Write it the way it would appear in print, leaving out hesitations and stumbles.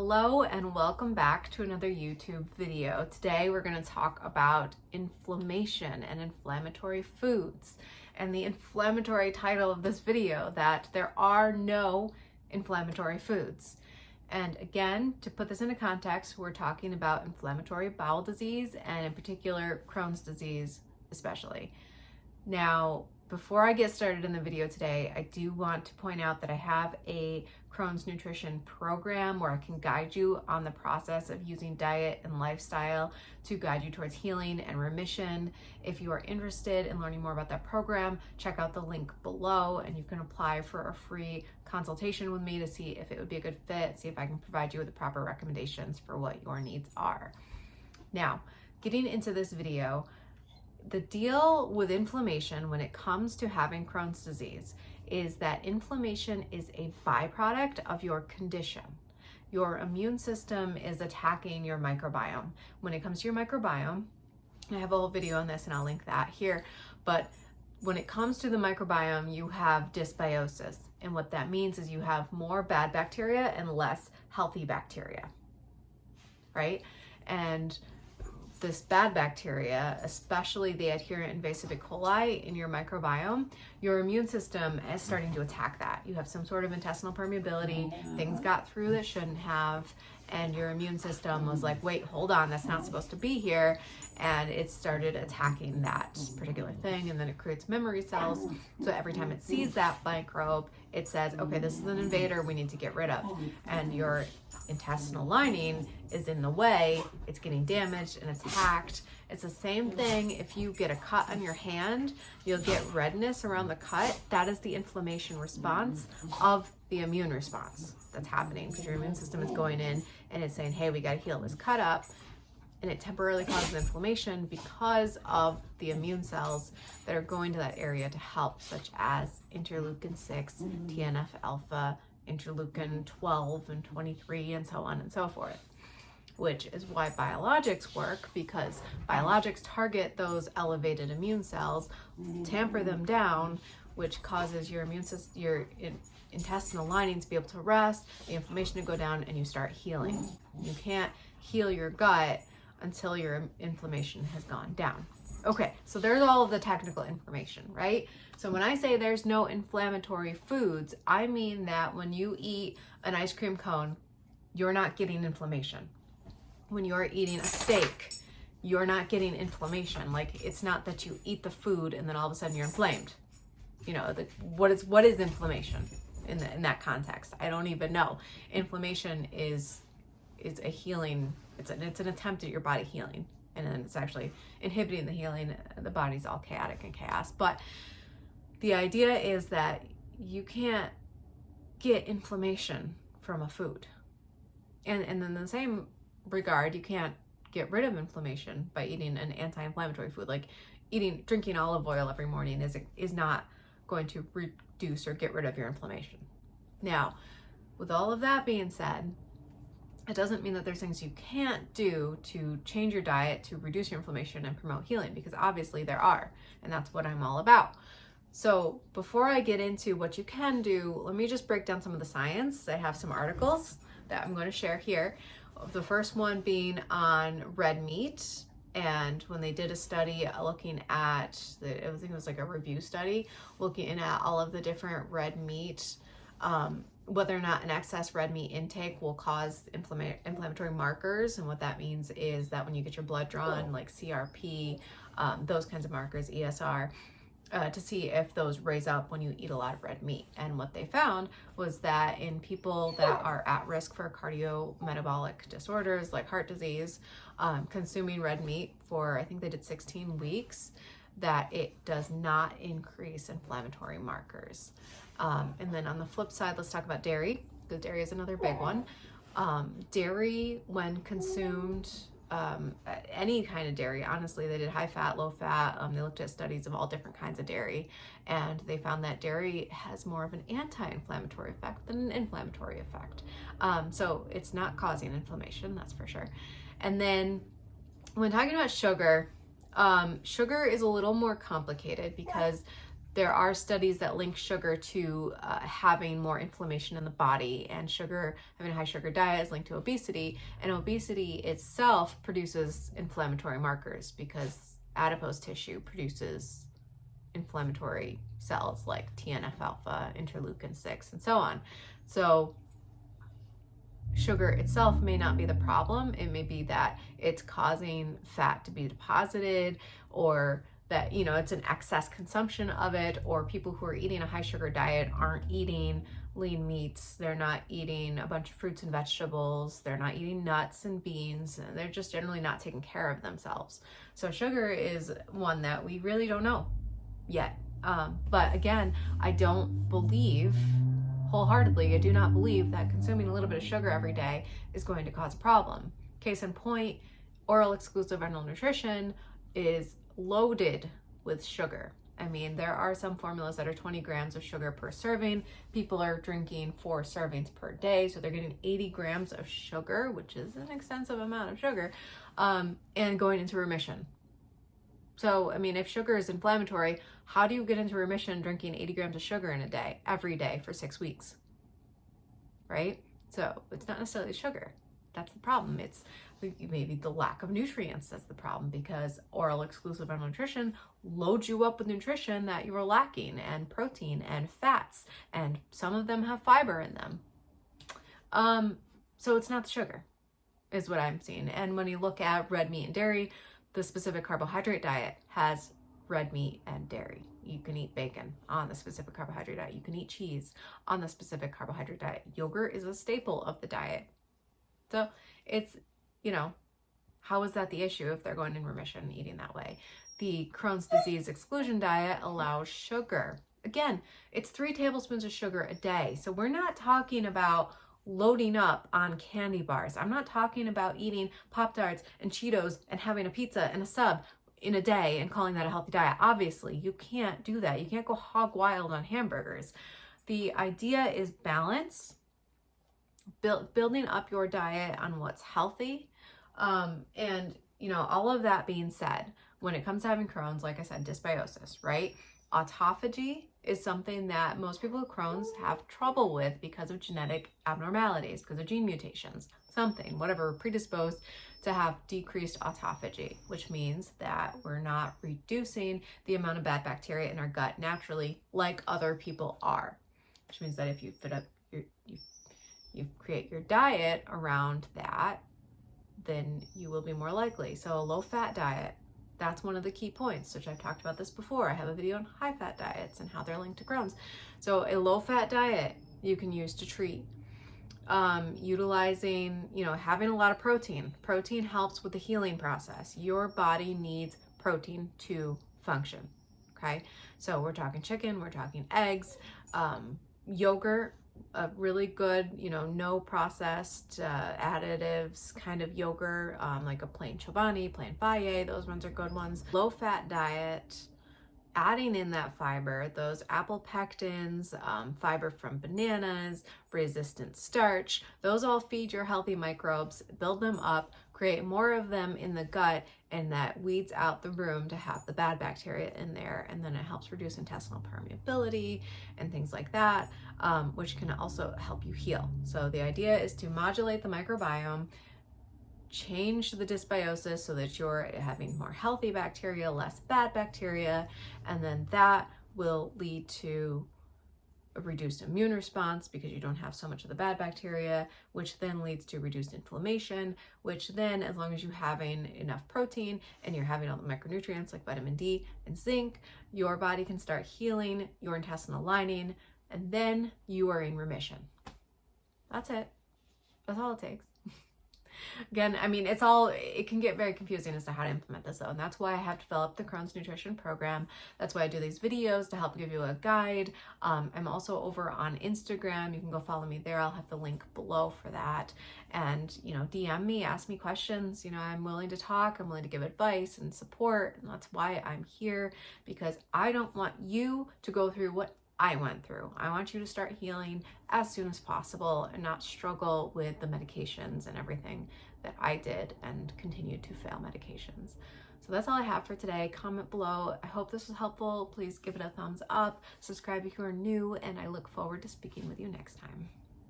Hello and welcome back to another YouTube video. Today we're going to talk about inflammation and inflammatory foods. And the inflammatory title of this video, that there are no inflammatory foods. And again, to put this into context, we're talking about inflammatory bowel disease and in particular Crohn's disease especially. Now, before I get started in the video today, I do want to point out that I have a Crohn'snutrition program where I can guide you on the process of using diet and lifestyle to guide you towards healing and remission. If you are interested in learning more about that program, check out the link below and you can apply for a free consultation with me to see if it would be a good fit, see if I can provide you with the proper recommendations for what your needs are. Now, getting into this video, the deal with inflammation when it comes to having Crohn's disease is that inflammation is a byproduct of your condition. Your immune system is attacking your microbiome. When it comes to your microbiome, I have a whole video on this and I'll link that here, but when it comes to the microbiome, you have dysbiosis. And what that means is you have more bad bacteria and less healthy bacteria, right? And this bad bacteria, especially the adherent invasive E. coli in your microbiome, your immune system is starting to attack that. You have some sort of intestinal permeability, things got through that shouldn't have, and your immune system was like, wait, hold on, that's not supposed to be here. And it started attacking that particular thing, and then it creates memory cells. So every time it sees that microbe, it says, okay, this is an invader we need to get rid of. And your intestinal lining is in the way, it's getting damaged and attacked. It's the same thing if you get a cut on your hand, you'll get redness around the cut. That is the inflammation response of the immune response that's happening, because your immune system is going in and it's saying, hey, we got to heal this cut up. And it temporarily causes inflammation because of the immune cells that are going to that area to help, such as interleukin 6, TNF alpha, interleukin 12 and 23, and so on and so forth. Which is why biologics work, because biologics target those elevated immune cells, tamper them down, which causes your immune system, your intestinal lining to be able to rest, the inflammation to go down, and you start healing. You can't heal your gut until your inflammation has gone down. Okay, so there's all of the technical information, right? So when I say there's no inflammatory foods, I mean that when you eat an ice cream cone, you're not getting inflammation. When you're eating a steak, you're not getting inflammation. Like, it's not that you eat the food and then all of a sudden you're inflamed. You know, what is inflammation in that context? I don't even know. Inflammation is a healing. It's an attempt at your body healing, and then it's actually inhibiting the healing. The body's all chaotic and chaos. But the idea is that you can't get inflammation from a food, and in the same regard, you can't get rid of inflammation by eating an anti-inflammatory food. Like drinking olive oil every morning is not going to reduce or get rid of your inflammation. Now, with all of that being said, it doesn't mean that there's things you can't do to change your diet to reduce your inflammation and promote healing, because obviously there are, and that's what I'm all about. So before I get into what you can do, let me just break down some of the science. I have some articles that I'm going to share here. The first one being on red meat, and when they did a study looking at, I think it was like a review study, looking at all of the different red meat, whether or not an excess red meat intake will cause inflammatory markers. And what that means is that when you get your blood drawn, like CRP, those kinds of markers, ESR, to see if those raise up when you eat a lot of red meat. And what they found was that in people that are at risk for cardiometabolic disorders like heart disease, consuming red meat for, I think they did 16 weeks, that it does not increase inflammatory markers. And then on the flip side, let's talk about dairy, because dairy is another big one. Dairy, when consumed, any kind of dairy, honestly, they did high fat, low fat. They looked at studies of all different kinds of dairy, and they found that dairy has more of an anti-inflammatory effect than an inflammatory effect. So it's not causing inflammation, that's for sure. And then when talking about sugar, sugar is a little more complicated, because There are studies that link sugar to having more inflammation in the body, and having a high sugar diet is linked to obesity, and obesity itself produces inflammatory markers because adipose tissue produces inflammatory cells like TNF-alpha, interleukin 6, and so on. So sugar itself may not be the problem. It may be that it's causing fat to be deposited, or that, it's an excess consumption of it, or people who are eating a high sugar diet aren't eating lean meats, they're not eating a bunch of fruits and vegetables, they're not eating nuts and beans, and they're just generally not taking care of themselves. So sugar is one that we really don't know yet. But again, I don't believe wholeheartedly, I do not believe that consuming a little bit of sugar every day is going to cause a problem. Case in point, oral exclusive enteral nutrition is loaded with sugar. I mean, there are some formulas that are 20 grams of sugar per serving. People are drinking 4 servings per day, so they're getting 80 grams of sugar, which is an extensive amount of sugar, and going into remission. So, I mean, if sugar is inflammatory, how do you get into remission drinking 80 grams of sugar in a day, every day for 6 weeks, right? So it's not necessarily sugar. That's the problem. It's maybe the lack of nutrients that's the problem, because oral exclusive enteral nutrition loads you up with nutrition that you are lacking, and protein and fats, and some of them have fiber in them. So it's not the sugar, is what I'm seeing. And when you look at red meat and dairy, the specific carbohydrate diet has red meat and dairy. You can eat bacon on the specific carbohydrate diet. You can eat cheese on the specific carbohydrate diet. Yogurt is a staple of the diet. So it's, how is that the issue if they're going in remission eating that way? The Crohn's disease exclusion diet allows sugar. Again, it's 3 tablespoons of sugar a day. So we're not talking about loading up on candy bars. I'm not talking about eating Pop-Tarts and Cheetos and having a pizza and a sub in a day and calling that a healthy diet. Obviously, you can't do that. You can't go hog wild on hamburgers. The idea is balance, building up your diet on what's healthy. And, all of that being said, when it comes to having Crohn's, like I said, dysbiosis, right? Autophagy is something that most people with Crohn's have trouble with because of genetic abnormalities, because of gene mutations, whatever, predisposed to have decreased autophagy, which means that we're not reducing the amount of bad bacteria in our gut naturally like other people are, which means that if you you create your diet around that, then you will be more likely. So a low-fat diet, that's one of the key points, which I've talked about this before. I have a video on high-fat diets and how they're linked to Crohn's. So a low-fat diet you can use to treat. Utilizing, having a lot of protein. Protein helps with the healing process. Your body needs protein to function, okay? So we're talking chicken, we're talking eggs, yogurt, a really good, no processed additives kind of yogurt, like a plain Chobani, plain Faye, those ones are good ones. Low fat diet, adding in that fiber, those apple pectins, fiber from bananas, resistant starch, those all feed your healthy microbes, build them up, create more of them in the gut, and that weeds out the room to have the bad bacteria in there. And then it helps reduce intestinal permeability and things like that, which can also help you heal. So the idea is to modulate the microbiome, change the dysbiosis so that you're having more healthy bacteria, less bad bacteria, and then that will lead to a reduced immune response because you don't have so much of the bad bacteria, which then leads to reduced inflammation, which then, as long as you're having enough protein and you're having all the micronutrients like vitamin D and zinc, your body can start healing your intestinal lining, and then you are in remission. That's it. That's all it takes. Again, I mean, it can get very confusing as to how to implement this though. And that's why I have developed the Crohn'snutrition program. That's why I do these videos to help give you a guide. I'm also over on Instagram. You can go follow me there. I'll have the link below for that. And, DM me, ask me questions. I'm willing to talk. I'm willing to give advice and support. And that's why I'm here, because I don't want you to go through what I went through. I want you to start healing as soon as possible and not struggle with the medications and everything that I did and continue to fail medications. So that's all I have for today. Comment below. I hope this was helpful. Please give it a thumbs up. Subscribe if you are new, and I look forward to speaking with you next time.